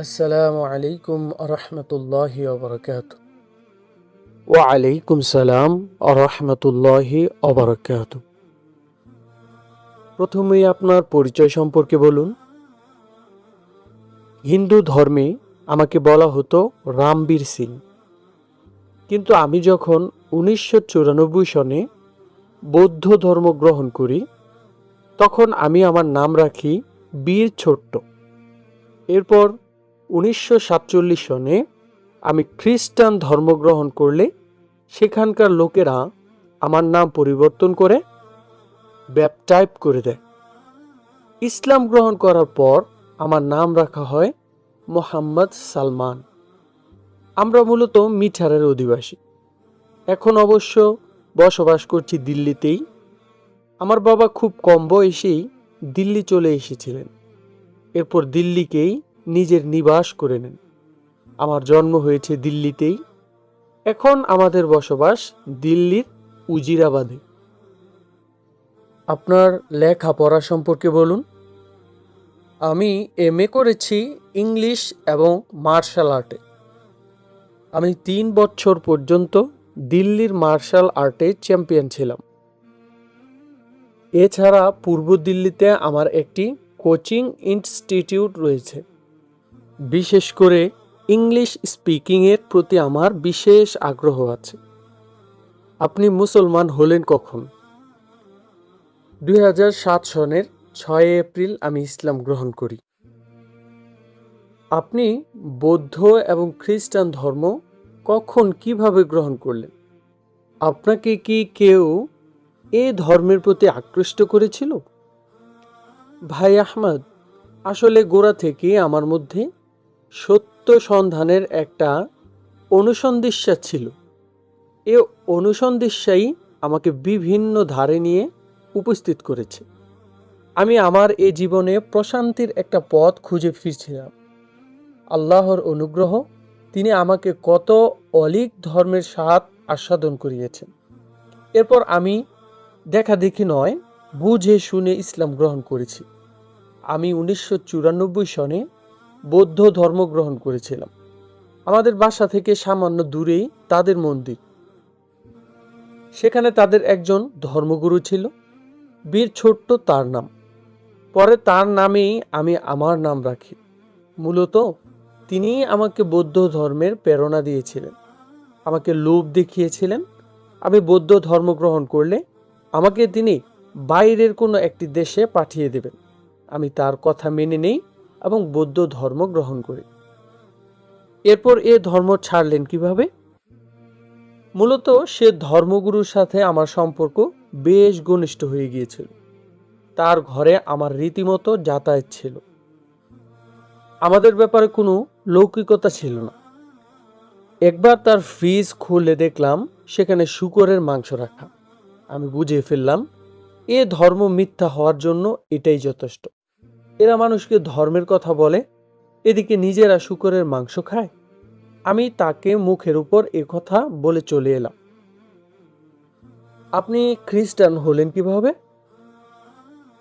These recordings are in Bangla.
আসসালামু আলাইকুম আরহামতুল্লাহি অবরাকাত। ওয়ালাইকুম সালাম আরহামতুল্লাহি অবরাকাত। প্রথমেই আপনার পরিচয় সম্পর্কে বলুন। হিন্দু ধর্মে আমাকে বলা হতো রামবীর সিং, কিন্তু আমি যখন 1994 সনে বৌদ্ধ ধর্ম গ্রহণ করি তখন আমি আমার নাম রাখি বীর ছোট্ট। এরপর 1947 সনে আমি খ্রিস্টান ধর্ম গ্রহণ করলে সেখানকার লোকেরা আমার নাম পরিবর্তন করে ব্যাপটাইপ করে দেয়। ইসলাম গ্রহণ করার পর আমার নাম রাখা হয় মোহাম্মদ সালমান। আমরা মূলত মিঠারের অধিবাসী। এখন অবশ্য বসবাস করছি দিল্লিতেই। আমার বাবা খুব কম বয়সেই দিল্লি চলে এসেছিলেন, এরপর দিল্লিকেই নিজের নিবাস করে নেন। আমার জন্ম হয়েছে দিল্লিতেই। এখন আমাদের বসবাস দিল্লির উজিরাবাদে। আপনার লেখাপড়া সম্পর্কে বলুন। আমি এমএ করেছি ইংলিশ এবং মার্শাল আর্টে। আমি 3 বছর পর্যন্ত দিল্লির মার্শাল আর্টে চ্যাম্পিয়ন ছিলাম। এছাড়া পূর্ব দিল্লিতে আমার একটি কোচিং ইনস্টিটিউট রয়েছে। বিশেষ করে ইংলিশ স্পিকিংয়ের প্রতি আমার বিশেষ আগ্রহ আছে। আপনি মুসলমান হলেন কখন? 2007 সনের 6 এপ্রিল আমি ইসলাম গ্রহণ করি। আপনি বৌদ্ধ এবং খ্রিস্টান ধর্ম কখন কিভাবে গ্রহণ করলেন? আপনাকে কি কেউ এ ধর্মের প্রতি আকৃষ্ট করেছিল? ভাই আহমদ, আসলে গোড়া থেকে আমার মধ্যে সত্য সন্ধানের একটা অনুসন্ধিৎসা ছিল। এ অনুসন্ধিৎসাই আমাকে বিভিন্ন ধারে নিয়ে উপস্থিত করেছে। আমি আমার এ জীবনে প্রশান্তির একটা পথ খুঁজে ফিরছিলাম। আল্লাহর অনুগ্রহ, তিনি আমাকে কত অলিক ধর্মের স্বাদ আস্বাদন করিয়েছেন। এরপর আমি দেখা দেখি নয়, বুঝে শুনে ইসলাম গ্রহণ করেছি। আমি 1994 সনে বৌদ্ধ ধর্ম গ্রহণ করেছিলাম। আমাদের বাসা থেকে সামান্য দূরেই তাদের মন্দির। সেখানে তাদের একজন ধর্মগুরু ছিল, বীর ছোট্ট তার নাম। পরে তার নামেই আমি আমার নাম রাখি। মূলত তিনিই আমাকে বৌদ্ধ ধর্মের প্রেরণা দিয়েছিলেন, আমাকে লোভ দেখিয়েছিলেন। আমি বৌদ্ধ ধর্ম গ্রহণ করলে আমাকে তিনি বাইরের কোনো একটি দেশে পাঠিয়ে দেবেন। আমি তার কথা মেনে নেই এবং বৌদ্ধ ধর্ম গ্রহণ করি। এরপর এ ধর্ম ছাড়লেন কিভাবে? মূলত সে ধর্মগুরুর সাথে আমার সম্পর্ক বেশ ঘনিষ্ঠ হয়ে গিয়েছিল। তার ঘরে আমার রীতিমতো যাতায়াত ছিল। আমাদের ব্যাপারে কোনো লৌকিকতা ছিল না। একবার তার ফ্রিজ খুলে দেখলাম সেখানে শূকরের মাংস রাখা। আমি বুঝে ফেললাম এ ধর্ম মিথ্যা হওয়ার জন্য এটাই যথেষ্ট। এরা মানুষকে ধর্মের কথা বলে, এদিকে নিজেরা শূকরের মাংস খায়। আমি তাকে মুখের উপর এ কথা বলে চলে এলাম। আপনি খ্রিস্টান হলেন কিভাবে?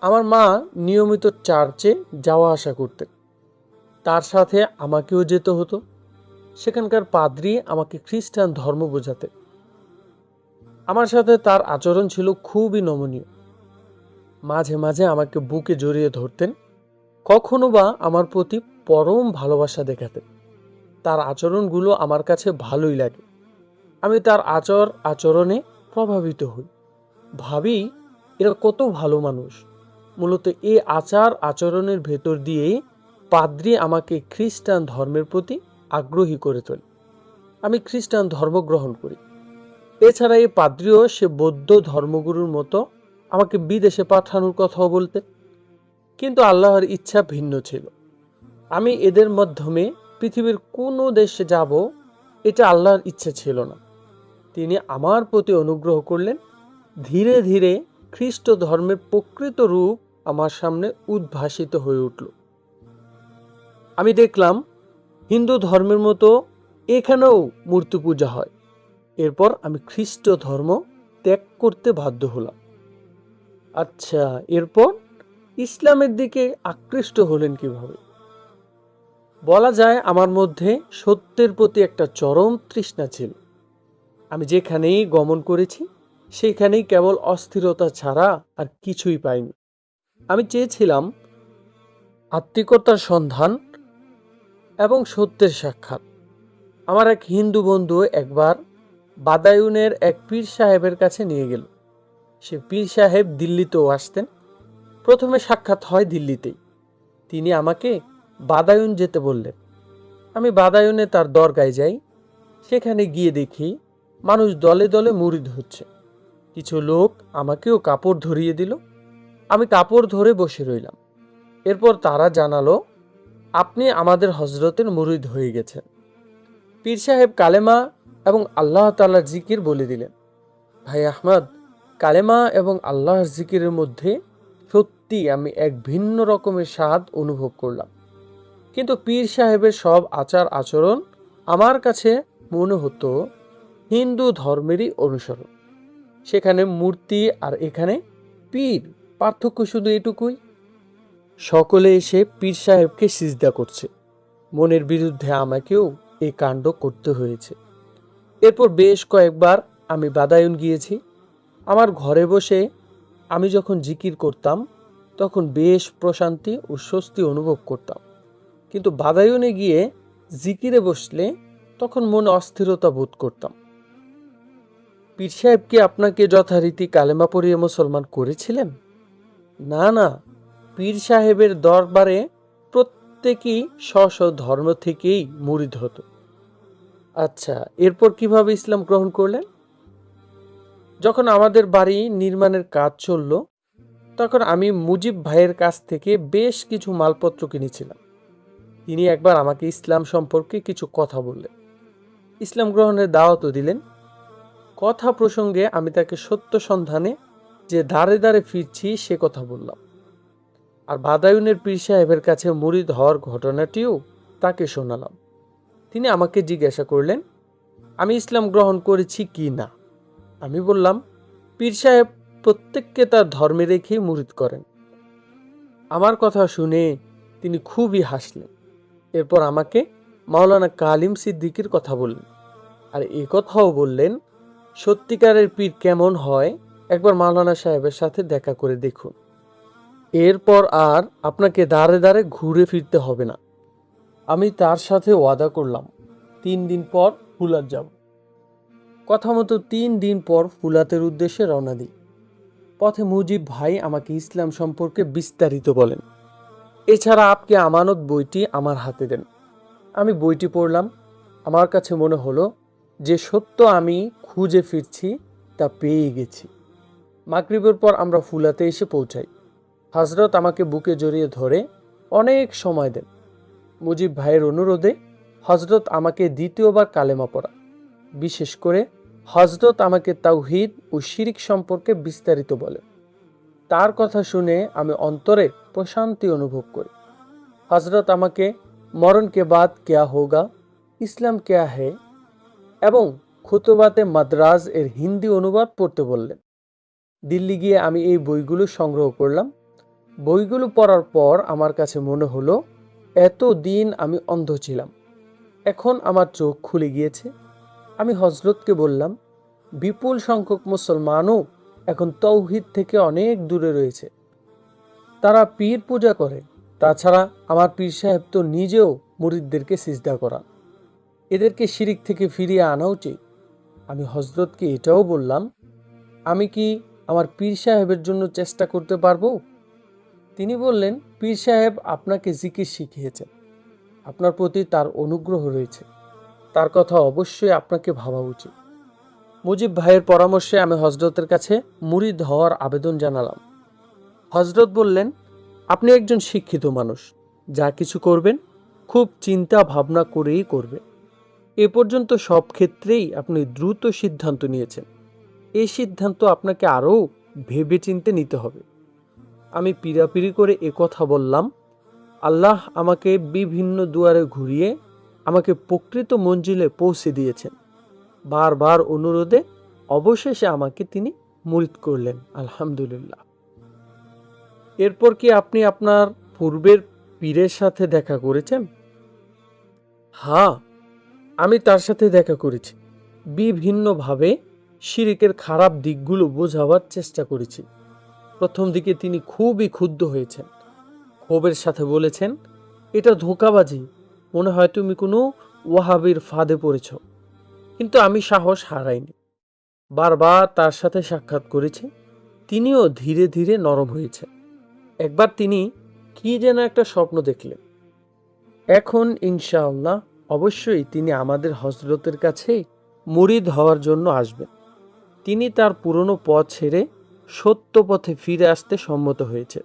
আমার মা নিয়মিত চার্চে যাওয়া আসা করতেন। তার সাথে আমাকেও যেতে হতো। সেখানকার পাদ্রী আমাকে খ্রিস্টান ধর্ম বোঝাতেন। আমার সাথে তার আচরণ ছিল খুবই নমনীয়। মাঝে মাঝে আমাকে বুকে জড়িয়ে ধরতেন, কখনো বা আমার প্রতি পরম ভালোবাসা দেখাতেন। তার আচরণগুলো আমার কাছে ভালোই লাগে। আমি তার আচরণে প্রভাবিত হই। ভাবি, এরা কত ভালো মানুষ। মূলত এই আচরণের ভেতর দিয়েই পাদ্রী আমাকে খ্রিস্টান ধর্মের প্রতি আগ্রহী করে তোলে। আমি খ্রিস্টান ধর্ম গ্রহণ করি। এছাড়া এই পাদ্রীও সে বৌদ্ধ ধর্মগুরুর মতো আমাকে বিদেশে পাঠানোর কথাও বলতেন, কিন্তু আল্লাহর ইচ্ছা ভিন্ন ছিল। আমি এদের মাধ্যমে পৃথিবীর কোনো দেশে যাব, এটা আল্লাহর ইচ্ছা ছিল না। তিনি আমার প্রতি অনুগ্রহ করলেন। ধীরে ধীরে খ্রিস্ট ধর্মের প্রকৃত রূপ আমার সামনে উদ্ভাসিত হয়ে উঠল। আমি দেখলাম হিন্দু ধর্মের মতো এখানেও মূর্তি পূজা হয়। এরপর আমি খ্রিস্ট ধর্ম ত্যাগ করতে বাধ্য হলাম। আচ্ছা, এরপর ইসলামের দিকে আকৃষ্ট হলেন কিভাবে? বলা যায় আমার মধ্যে সত্যের প্রতি একটা চরম তৃষ্ণা ছিল। আমি যেখানেই গমন করেছি সেখানেই কেবল অস্থিরতা ছাড়া আর কিছুই পাইনি। আমি চেয়েছিলাম আত্মিকতার সন্ধান এবং সত্যের সাক্ষাৎ। আমার এক হিন্দু বন্ধু একবার বাদায়ুনের এক পীর সাহেবের কাছে নিয়ে গেল। সে পীর সাহেব দিল্লিতেও আসতেন। প্রথমে সাক্ষাৎ হয় দিল্লিতেই। তিনি আমাকে বাদায়ুন যেতে বললেন। আমি বাদায়ুনে তার দরগায় যাই। সেখানে গিয়ে দেখি মানুষ দলে দলে মুরিদ হচ্ছে। কিছু লোক আমাকেও কাপড় ধরিয়ে দিল। আমি কাপড় ধরে বসে রইলাম। এরপর তারা জানালো, আপনি আমাদের হজরতের মুরিদ হয়ে গেছেন। পীর সাহেব কালেমা এবং আল্লাহ তাআলার জিকির বলে দিলেন। ভাই আহমদ, কালেমা এবং আল্লাহর জিকিরের মধ্যে সত্যি আমি এক ভিন্ন রকমের স্বাদ অনুভব করলাম। কিন্তু পীর সাহেবের সব আচার আচরণ আমার কাছে মনে হতো হিন্দু ধর্মেরই অনুসরণ। সেখানে মূর্তি আর এখানে পীর, পার্থক্য শুধু এটুকুই। সকলে এসে পীর সাহেবকে সিজদা করছে। মনের বিরুদ্ধে আমাকেও এই কাণ্ড করতে হয়েছে। এরপর বেশ কয়েকবার আমি বাদায়ুন গিয়েছি। আমার ঘরে বসে আমি যখন জিকির করতাম তখন বেশ প্রশান্তি ও স্বস্তি অনুভব করতাম। কিন্তু বাদায়ুনে গিয়ে জিকিরে বসলে তখন মনে অস্থিরতা বোধ করতাম। পীর সাহেব কি আপনাকে যথারীতি কালেমা পড়িয়ে মুসলমান করেছিলেন? না না, পীর সাহেবের দরবারে প্রত্যেকেই স্ব ধর্ম থেকেই মুরিদ হতো। আচ্ছা, এরপর কিভাবে ইসলাম গ্রহণ করলেন? যখন আমাদের বাড়ি নির্মাণের কাজ চলল তখন আমি মুজিব ভাইয়ের কাছ থেকে বেশ কিছু মালপত্র কিনেছিলাম। তিনি একবার আমাকে ইসলাম সম্পর্কে কিছু কথা বললেন। ইসলাম গ্রহণের দাওয়াতও দিলেন। কথা প্রসঙ্গে আমি তাকে সত্য সন্ধানে যে দাঁড়ে দাঁড়ে ফিরছি সে কথা বললাম। আর বাদায়ুনের পীর সাহেবের কাছে মুরিদ হওয়ার ঘটনাটিও তাকে শোনালাম। তিনি আমাকে জিজ্ঞাসা করলেন আমি ইসলাম গ্রহণ করেছি কি না। আমি বললাম, পীর সাহেব প্রত্যেককে তার ধর্মে রেখেই মুরিদ করেন। আমার কথা শুনে তিনি খুবই হাসলেন। এরপর আমাকে মাওলানা কালিম সিদ্দিকীর কথা বললেন। আর এই কথাও বললেন, সত্যিকারের পীর কেমন হয় একবার মাওলানা সাহেবের সাথে দেখা করে দেখুন। এরপর আর আপনাকে দাঁড়ে দাঁড়ে ঘুরে ফিরতে হবে না। আমি তার সাথে ওয়াদা করলাম 3 দিন পর ফুলাত যাব। কথা মতো 3 দিন পর ফুলাতের উদ্দেশ্যে রওনা দিই। পথে মুজিব ভাই আমাকে ইসলাম সম্পর্কে বিস্তারিত বলেন। এছাড়া আপকে আমানত বইটি আমার হাতে দেন। আমি বইটি পড়লাম। আমার কাছে মনে হলো যে সত্য আমি খুঁজে ফিরছি তা পেয়ে গেছি। মাগরিবের পর আমরা ফুলাতে এসে পৌঁছাই। হযরত আমাকে বুকে জড়িয়ে ধরে অনেক সময় দেন। মুজিব ভাইয়ের অনুরোধে হযরত আমাকে দ্বিতীয়বার কালেমা পড়া। বিশেষ করে হযরত আমাকে তাওহীদ ও শিরক সম্পর্কে বিস্তারিত বলেন। তার কথা শুনে আমি অন্তরে প্রশান্তি অনুভব করি। হযরত আমাকে মরণ কে বাদ ক্যা হোগা, ইসলাম ক্যা হে এবং খুতবাতে মাদ্রাজ এর হিন্দি অনুবাদ পড়তে বললেন। দিল্লি গিয়ে আমি এই বইগুলো সংগ্রহ করলাম। বইগুলো পড়ার পর আমার কাছে মনে হলো এত দিন আমি অন্ধ ছিলাম, এখন আমার চোখ খুলে গিয়েছে। আমি হযরতকে বললাম, বিপুল সংখ্যক মুসলমানও এখন তাওহীদ থেকে অনেক দূরে রয়েছে। তারা পীর পূজা করে। তাছাড়া আমার পীর সাহেব তো নিজেও মুরিদদেরকে সিজদা করান। এদেরকে শিরিক থেকে ফিরিয়ে আনা উচিত। আমি হযরতকে এটাও বললাম, আমি কি আমার পীর সাহেবের জন্য চেষ্টা করতে পারবো? তিনি বললেন, পীর সাহেব আপনাকে জিকির শিখিয়েছেন। আপনার প্রতি তার অনুগ্রহ রয়েছে। তার কথা অবশ্যই আপনাকে ভাবা উচিত। মুজিব ভাইয়ের পরামর্শে আমি হযরতের কাছে মুরিদ হওয়ার আবেদন জানালাম। হযরত বললেন, আপনি একজন শিক্ষিত মানুষ। যা কিছু করবেন খুব চিন্তা ভাবনা করেই করবেন। এ পর্যন্ত সব ক্ষেত্রেই আপনি দ্রুত সিদ্ধান্ত নিয়েছেন। এই সিদ্ধান্ত আপনাকে আরও ভেবেচিন্তে নিতে হবে। আমি পীড়াপিড়ি করে কথা বললাম। আল্লাহ আমাকে বিভিন্ন দুয়ারে ঘুরিয়ে আমাকে প্রকৃত মঞ্জিলে পৌঁছে দিয়েছেন। বারবার অনুরোধে অবশেষে আমাকে তিনি মুরিদ করলেন। আলহামদুলিল্লাহ। এরপর কি আপনি আপনার পূর্বের পীরের সাথে দেখা করেছেন? হ্যাঁ, আমি তার সাথে দেখা করেছি। বিভিন্নভাবে শিরিকের খারাপ দিকগুলো বোঝাবার চেষ্টা করেছি। প্রথম দিকে তিনি খুবই ক্ষুব্ধ হয়েছেন, ক্ষোভের সাথে বলেছেন, এটা ধোঁকাবাজি, মনে হয় তুমি কোনো ওয়াহাবির ফাঁদে পড়েছ। কিন্তু আমি সাহস হারাইনি, বারবার তার সাথে সাক্ষাৎ করেছি। তিনিও ধীরে ধীরে নরম হয়েছে। একবার তিনি কি যেন একটা স্বপ্ন দেখলেন। এখন ইনশাআল্লাহ অবশ্যই তিনি আমাদের হজরতের কাছে মুরিদ হওয়ার জন্য আসবেন। তিনি তার পুরনো পথ ছেড়ে সত্য পথে ফিরে আসতে সম্মত হয়েছে।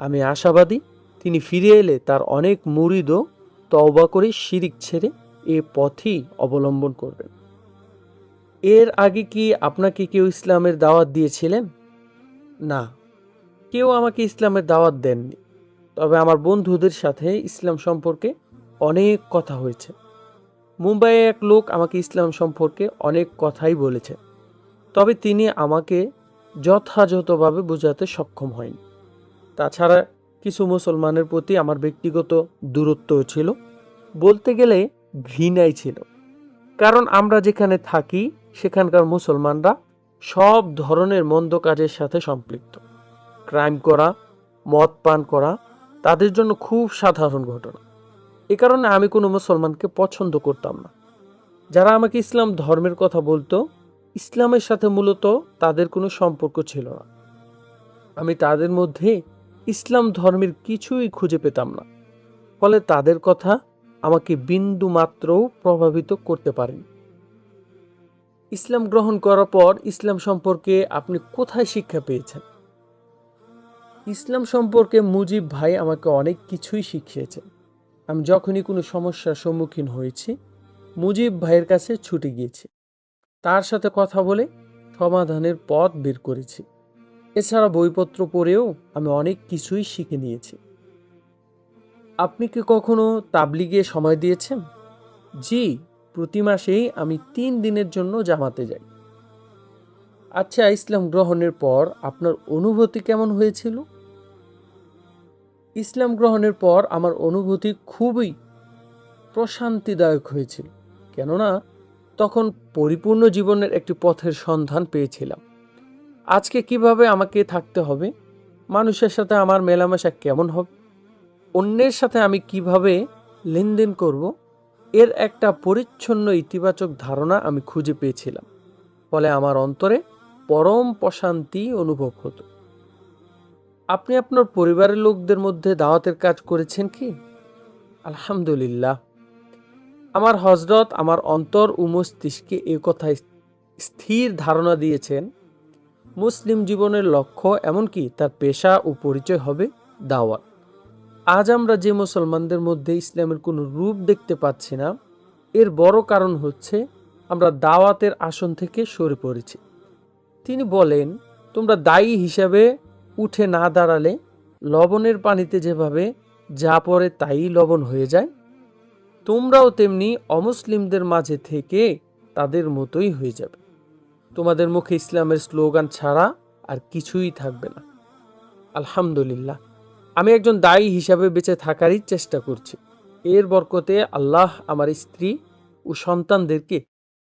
আমি আশাবাদী তিনি ফিরে এলে তার অনেক মুরিদও তওবা করে শিরিক ছেড়ে এ পথই অবলম্বন করবেন। এর আগে কি আপনাকে কেউ ইসলামের দাওয়াত দিয়েছিলেন? না, কেউ আমাকে ইসলামের দাওয়াত দেননি। তবে আমার বন্ধুদের সাথে ইসলাম সম্পর্কে অনেক কথা হয়েছে। মুম্বাইয়ে এক লোক আমাকে ইসলাম সম্পর্কে অনেক কথাই বলেছে, তবে তিনি আমাকে যথাযথভাবে বোঝাতে সক্ষম হয়নি। তাছাড়া কিছু মুসলমানের প্রতি আমার ব্যক্তিগত দূরত্বও ছিল, বলতে গেলে ঘৃণাই ছিল। কারণ আমরা যেখানে থাকি সেখানকার মুসলমানরা সব ধরনের মন্দ কাজের সাথে সম্পৃক্ত। ক্রাইম করা, মদ পান করা তাদের জন্য খুব সাধারণ ঘটনা। এ কারণে আমি কোনো মুসলমানকে পছন্দ করতাম না। যারা আমাকে ইসলাম ধর্মের কথা বলতো, ইসলামের সাথে মূলত তাদের কোনো সম্পর্ক ছিল না। আমি তাদের মধ্যে ইসলাম ধর্মের কিছুই খুঁজে পেতাম না। ফলে তাদের কথা আমাকে বিন্দু মাত্রও প্রভাবিত করতে পারেনি। ইসলাম গ্রহণ করার পর ইসলাম সম্পর্কে আপনি কোথায় শিক্ষা পেয়েছেন? ইসলাম সম্পর্কে মুজিব ভাই আমাকে অনেক কিছুই শিখিয়েছেন। আমি যখনই কোনো সমস্যার সম্মুখীন হয়েছি, মুজিব ভাইয়ের কাছে ছুটে গিয়েছি। তার সাথে কথা বলে সমাধানের পথ বের করেছি। এছাড়া বইপত্র পড়েও আমি অনেক কিছুই শিখে নিয়েছি। আপনি কি কখনো তাবলিগে সময় দিয়েছেন? জি, প্রতি মাসেই আমি 3 দিনের জন্য জামাতে যাই। আচ্ছা, ইসলাম গ্রহণের পর আপনার অনুভূতি কেমন হয়েছিল? ইসলাম গ্রহণের পর আমার অনুভূতি খুবই প্রশান্তিদায়ক হয়েছিল, কেননা তখন পরিপূর্ণ জীবনের একটি পথের সন্ধান পেয়েছিলাম। আজকে কিভাবে আমাকে থাকতে হবে, মানুষের সাথে আমার মেলামেশা কেমন হবে, অন্যের সাথে আমি কিভাবে লেনদেন করব, এর একটা পরিচ্ছন্ন ইতিবাচক ধারণা আমি খুঁজে পেয়েছিলাম। ফলে আমার অন্তরে পরম প্রশান্তি অনুভব হতো। আপনি আপনার পরিবারের লোকদের মধ্যে দাওয়াতের কাজ করেছেন কি? আলহামদুলিল্লাহ, আমার হযরত আমার অন্তর ও মস্তিষ্কে এ কথায় স্থির ধারণা দিয়েছেন, মুসলিম জীবনের লক্ষ্য এমনকি তার পেশা ও পরিচয় হবে দাওয়াত। আজ আমরা যে মুসলমানদের মধ্যে ইসলামের কোনো রূপ দেখতে পাচ্ছি না, এর বড় কারণ হচ্ছে আমরা দাওয়াতের আসন থেকে সরে পড়েছি। তিনি বলেন, তোমরা দায়ী হিসাবে উঠে না দাঁড়ালে লবণের পানিতে যেভাবে যা পড়ে তাই লবণ হয়ে যায়, তোমরাও তেমনি অমুসলিমদের মাঝে থেকে তাদের মতোই হয়ে যাবে। তোমাদের মুখে ইসলামের স্লোগান ছাড়া আর কিছুই থাকবে না। আলহামদুলিল্লাহ, আমি একজন দায়ী হিসাবে বেঁচে থাকারই চেষ্টা করছি। এর বরকতে আল্লাহ আমার স্ত্রী ও সন্তানদেরকে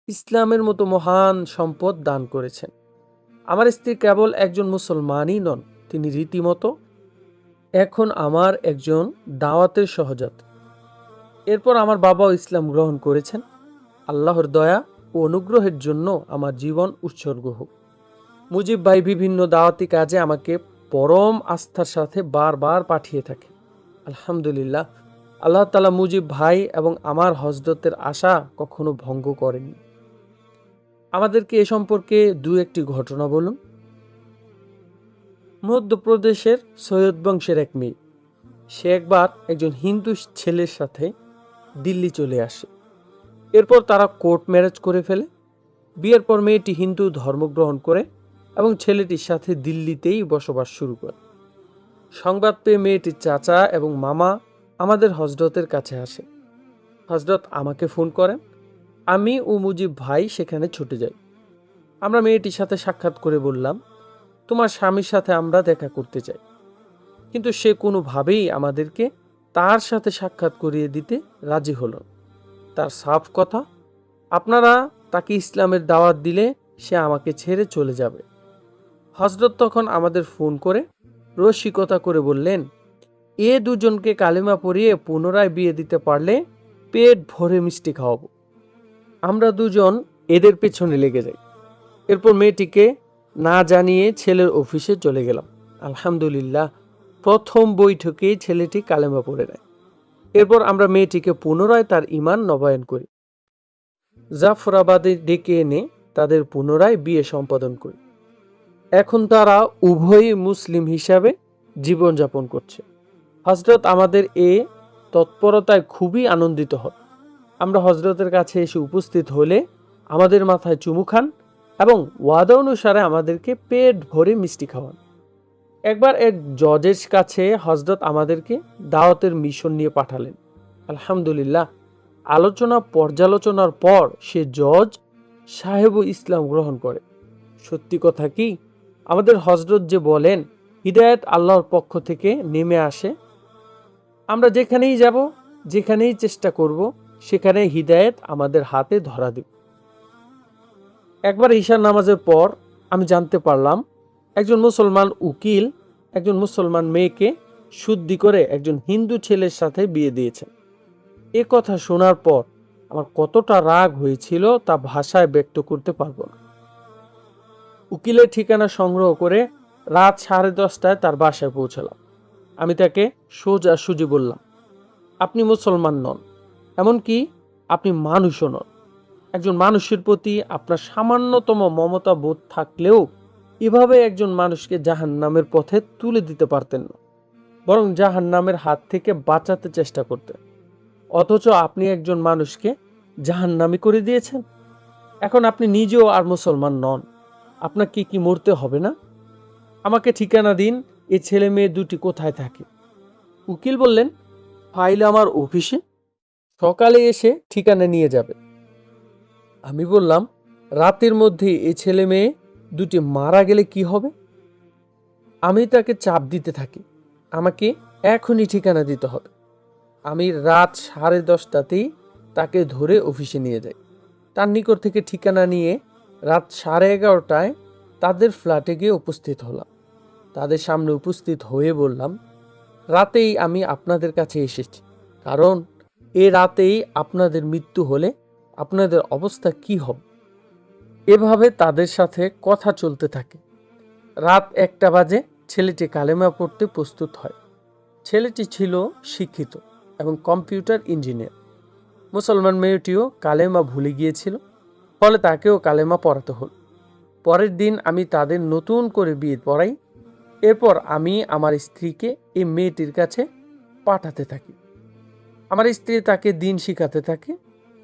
ইসলামের মতো মহান সম্পদ দান করেছেন। আমার স্ত্রী কেবল একজন মুসলমানই নন, তিনি রীতিমতো এখন আমার একজন দাওয়াতের সহযাত্রী। এরপর আমার বাবাও ইসলাম গ্রহণ করেছেন। আল্লাহর দয়া ও অনুগ্রহের জন্য আমার জীবন উৎসর্গ হোক। মুজিব ভাই বিভিন্ন দাওয়াতি কাজে আমাকে পরম আস্থার সাথে বারবার পাঠিয়ে থাকে। আলহামদুলিল্লাহ, আল্লাহ তাআলা মুজিব ভাই এবং আমার হযরতের আশা কখনো ভঙ্গ করেননি। আমাদেরকে এ সম্পর্কে দু একটি ঘটনা বলুন। মধ্যপ্রদেশের সৈয়দ বংশের এক মেয়ে, সে একবার একজন হিন্দু ছেলের সাথে দিল্লি চলে আসে। এরপর তারা কোর্ট ম্যারেজ করে ফেলে। বিয়ের পর মেয়েটি হিন্দু ধর্ম গ্রহণ করে এবং ছেলেটির সাথে দিল্লিতেই বসবাস শুরু করে। সংবাদ পেয়ে মেয়েটির চাচা এবং মামা আমাদের হযরতের কাছে আসে। হযরত আমাকে ফোন করেন। আমি ও মুজিব ভাই সেখানে ছুটে যাই। আমরা মেয়েটির সাথে সাক্ষাৎ করে বললাম, তোমার স্বামীর সাথে আমরা দেখা করতে চাই। কিন্তু সে কোনোভাবেই আমাদেরকে তার সাথে সাক্ষাৎ করিয়ে দিতে রাজি হলো। তার সাফ কথা, আপনারা তাকে ইসলামের দাওয়াত দিলে সে আমাকে ছেড়ে চলে যাবে। হযরত তখন আমাদের ফোন করে রসিকতা করে বললেন, এ দুজনকে কালেমা পড়িয়ে পুনরায় বিয়ে দিতে পারলে পেট ভরে মিষ্টি খাওয়াবো। আমরা দুজন এদের পেছনে লেগে যাই। এরপর মেয়েটিকে না জানিয়ে ছেলের অফিসে চলে গেলাম। আলহামদুলিল্লাহ, প্রথম বৈঠকেই ছেলেটি কালেমা পড়ে নেয়। এরপর আমরা মেয়েটিকে পুনরায় তার ঈমান নবায়ন করি। জাফরাবাদে ডেকে এনে তাদের পুনরায় বিয়ে সম্পাদন করি। এখন তারা উভয়ই মুসলিম হিসাবে জীবনযাপন করছে। হযরত আমাদের এ তৎপরতায় খুবই আনন্দিত হন। আমরা হযরতের কাছে এসে উপস্থিত হলে আমাদের মাথায় চুমু খান এবং ওয়াদা অনুসারে আমাদেরকে পেট ভরে মিষ্টি খাওয়ান। একবার এক জজের কাছে হযরত আমাদেরকে দাওয়াতের মিশন নিয়ে পাঠালেন। আলহামদুলিল্লাহ, আলোচনা পর্যালোচনার পর সে জজ সাহেব ইসলাম গ্রহণ করে। সত্যি কথা কি, আমাদের হযরত যে বলেন হিদায়াত আল্লাহর পক্ষ থেকে নেমে আসে। আমরা যেখানেই যাব, যেখানেই চেষ্টা করব, সেখানে হিদায়াত আমাদের হাতে ধরা দেবে। একবার ঈশার নামাজের পর আমি জানতে পারলাম একজন মুসলমান উকিল একজন মুসলমান মেয়েকে শুদ্ধি করে একজন হিন্দু ছেলের সাথে বিয়ে দিয়েছেন। এ কথা শোনার পর আমার কতটা রাগ হয়েছিল তা ভাষায় ব্যক্ত করতে পারবো না। উকিলের ঠিকানা সংগ্রহ করে রাত 10:30টায় তার বাসায় পৌঁছালাম। আমি তাকে সোজাসুজি বললাম, আপনি মুসলমান নন, এমনকি আপনি মানুষও নন। একজন মানুষের প্রতি আপনার সামান্যতম মমতা বোধ থাকলেও এভাবে একজন মানুষকে জাহান্নামের পথে তুলে দিতে পারতেন না, বরং জাহান্নামের হাত থেকে বাঁচাতে চেষ্টা করতেন। অথচ আপনি একজন মানুষকে জাহান্নামী করে দিয়েছেন। এখন আপনি নিজেও আর মুসলমান নন, আপনাকে কি মরতে হবে না? আমাকে ঠিকানা দিন, এই ছেলে মেয়ে দুটি কোথায় থাকে। উকিল বললেন, ফাইল আমার অফিসে, সকালে এসে ঠিকানা নিয়ে যাবে। আমি বললাম, রাতের মধ্যে এই ছেলে মেয়ে দুটি মারা গেলে কি হবে? আমি তাকে চাপ দিতে থাকি, আমাকে এখনই ঠিকানা দিতে হবে। আমি রাত 10:30টাতেই তাকে ধরে অফিসে নিয়ে যাই। তার নিকট থেকে ঠিকানা নিয়ে রাত 11:30টায় তাদের ফ্ল্যাটে গিয়ে উপস্থিত হলাম। তাদের সামনে উপস্থিত হয়ে বললাম, রাতেই আমি আপনাদের কাছে এসেছি, কারণ এ রাতেই আপনাদের মৃত্যু হলে আপনাদের অবস্থা কি হবে। এভাবে তাদের সাথে কথা চলতে থাকে। রাত 1টা বাজে ছেলেটি কালেমা পড়তে প্রস্তুত হয়। ছেলেটি ছিল শিক্ষিত এবং কম্পিউটার ইঞ্জিনিয়ার। মুসলমান মেয়েটিও কালেমা ভুলে গিয়েছিল, ফলে তাকেও কালেমা পড়াতে হল। পরের দিন আমি তাদের নতুন করে বিয়ে পড়াই। এরপর আমি আমার স্ত্রীকে এই মেয়েটির কাছে পাঠাতে থাকি। আমার স্ত্রী তাকে দিন শিখাতে থাকে।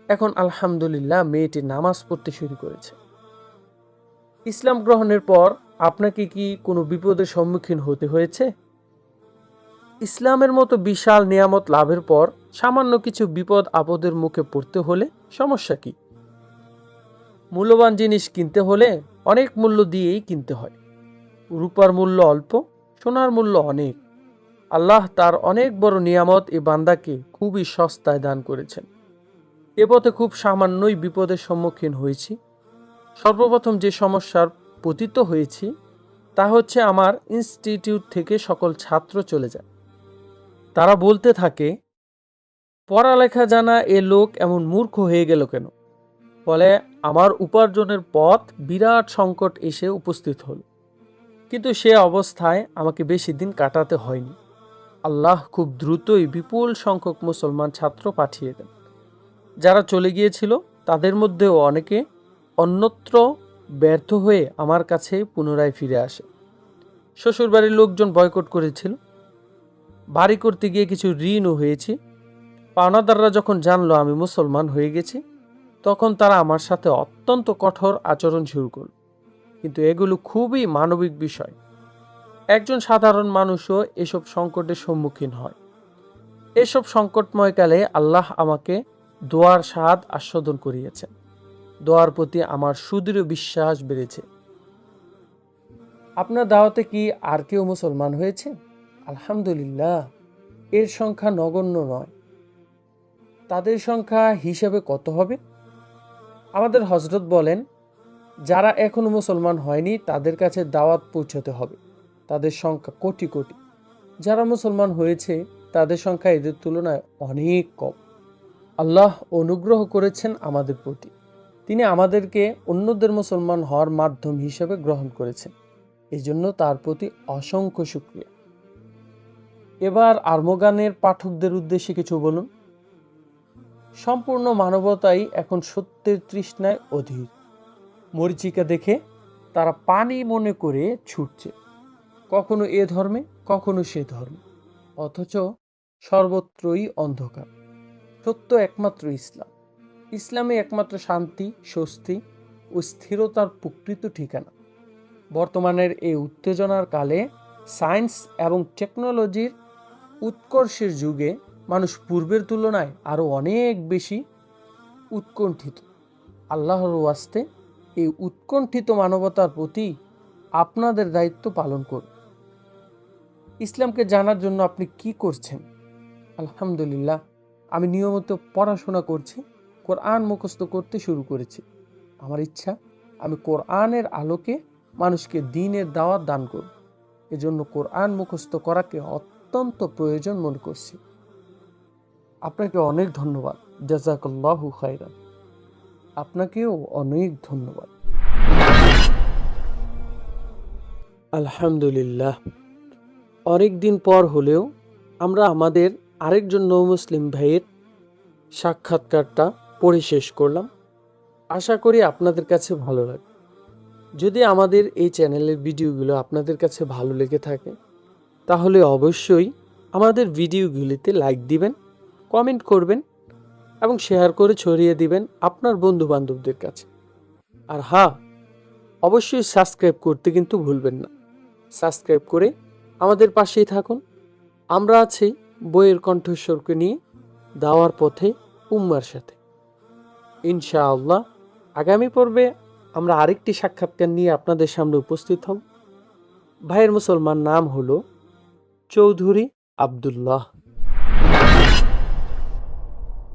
এখন আলহামদুলিল্লাহ মেয়েটি নামাজ পড়তে শুরু করেছে। ইসলাম গ্রহণের পর আপনাকে কি কোনো বিপদের সম্মুখীন হতে হয়েছে? ইসলামের মতো বিশাল নিয়ামত লাভের পর সামান্য কিছু বিপদ আপদের মুখে পড়তে হলে সমস্যা কি? মূল্যবান জিনিস কিনতে হলে অনেক মূল্য দিয়েই কিনতে হয়। রূপার মূল্য অল্প, সোনার মূল্য অনেক। আল্লাহ তার অনেক বড় নিয়ামত এই বান্দাকে খুবই সস্তায় দান করেছেন। এ পথে খুব সামান্যই বিপদের সম্মুখীন হয়েছি। সর্বপ্রথম যে সমস্যার পতিত হয়েছি তা হচ্ছে আমার ইনস্টিটিউট থেকে সকল ছাত্র চলে যায়। তারা বলতে থাকে, পড়ালেখা জানা এ লোক এমন মূর্খ হয়ে গেল কেন? ফলে আমার উপার্জনের পথ বিরাট সংকট এসে উপস্থিত হল। কিন্তু সে অবস্থায় আমাকে বেশি দিন কাটাতে হয়নি। আল্লাহ খুব দ্রুতই বিপুল সংখ্যক মুসলমান ছাত্র পাঠিয়ে দেন। যারা চলে গিয়েছিল তাদের মধ্যেও অনেকে অন্যত্র ব্যর্থ হয়ে আমার কাছে পুনরায় ফিরে আসে। শ্বশুরবাড়ির লোকজন বয়কট করেছিল। বাড়ি করতে গিয়ে কিছু ঋণও হয়েছে। পাওনাদাররা যখন জানলো আমি মুসলমান হয়ে গেছি, তখন তারা আমার সাথে অত্যন্ত কঠোর আচরণ শুরু করল। কিন্তু এগুলো খুবই মানবিক বিষয়। একজন সাধারণ মানুষও এসব সংকটের সম্মুখীন হয়। এসব সংকটময়কালে আল্লাহ আমাকে দোয়ার স্বাদ আস্বাদন করিয়েছেন। দোয়ার প্রতি আমার সুদৃঢ় বিশ্বাস বেড়েছে। আপনার দাওয়াতে কি আর কেউ মুসলমান হয়েছে? আলহামদুলিল্লাহ, এর সংখ্যা নগণ্য নয়। তাদের সংখ্যা হিসাবে কত হবে? আমাদের হযরত বলেন, যারা এখনো মুসলমান হয়নি তাদের কাছে দাওয়াত পৌঁছাতে হবে। তাদের সংখ্যা কোটি কোটি। যারা মুসলমান হয়েছে তাদের সংখ্যা এদের তুলনায় অনেক কম। আল্লাহ অনুগ্রহ করেছেন আমাদের প্রতি। তিনি আমাদেরকে অন্যদের মুসলমান হওয়ার মাধ্যম হিসেবে গ্রহণ করেছেন। এই জন্য তার প্রতি অসংখ্য শুকরিয়া। এবার আর্মগানের পাঠকদের উদ্দেশ্যে কিছু বলুন। সম্পূর্ণ মানবতাই এখন সত্যের তৃষ্ণায় অধীর। মরীচিকা দেখে তারা পানি মনে করে ছুটছে, কখনো এ ধর্মে কখনো সে ধর্মে, অথচ সর্বত্রই অন্ধকার। সত্য একমাত্র ইসলাম। ইসলামে একমাত্র শান্তি, স্বস্তি ও স্থিরতার প্রকৃত ঠিকানা। বর্তমানের এই উত্তেজনার কালে সায়েন্স এবং টেকনোলজির উৎকর্ষের যুগে মানুষ পূর্বের তুলনায় আরও অনেক বেশি উৎকণ্ঠিত। আল্লাহর ওয়াস্তে এই উৎকণ্ঠিত মানবতার প্রতি আপনাদের দায়িত্ব পালন করুন। ইসলামকে জানার জন্য আপনি কি করছেন? আলহামদুলিল্লাহ, আমি নিয়মিত পড়াশোনা করছি, কোরআন মুখস্থ করতে শুরু করেছি। আমার ইচ্ছা আমি কোরআনের আলোকে মানুষকে দ্বীনের দাওয়াত দান করব। এজন্য কোরআন মুখস্থ করাকে অত্যন্ত প্রয়োজন মনে করছি। আপনাকে অনেক ধন্যবাদ। জাযাকাল্লাহু খাইরান। আপনাকেও অনেক ধন্যবাদ। আলহামদুলিল্লাহ, অনেক দিন পর হলেও আমরা আমাদের আরেকজন নৌ মুসলিম ভাইয়ের সাক্ষাৎকারটা পড়ে শেষ করলাম। আশা করি আপনাদের কাছে ভালো লাগে। যদি আমাদের এই চ্যানেলের ভিডিওগুলো আপনাদের কাছে ভালো লেগে থাকে তাহলে অবশ্যই আমাদের ভিডিওগুলিতে লাইক দিবেন, কমেন্ট করবেন এবং শেয়ার করে ছড়িয়ে দিবেন আপনার বন্ধু বান্ধবদের কাছে। আর হ্যাঁ, অবশ্যই সাবস্ক্রাইব করতে কিন্তু ভুলবেন না। সাবস্ক্রাইব করে আমাদের পাশেই থাকুন। আমরা আছি বইয়ের কণ্ঠস্বরকে নিয়ে দাওয়ার পথে উম্মার সাথে। ইনশাআল্লাহ আগামী পর্বে আমরা আরেকটি সাক্ষাৎকার নিয়ে আপনাদের সামনে উপস্থিত হব। ভাইয়ের মুসলমান নাম হলো চৌধুরী আব্দুল্লাহ।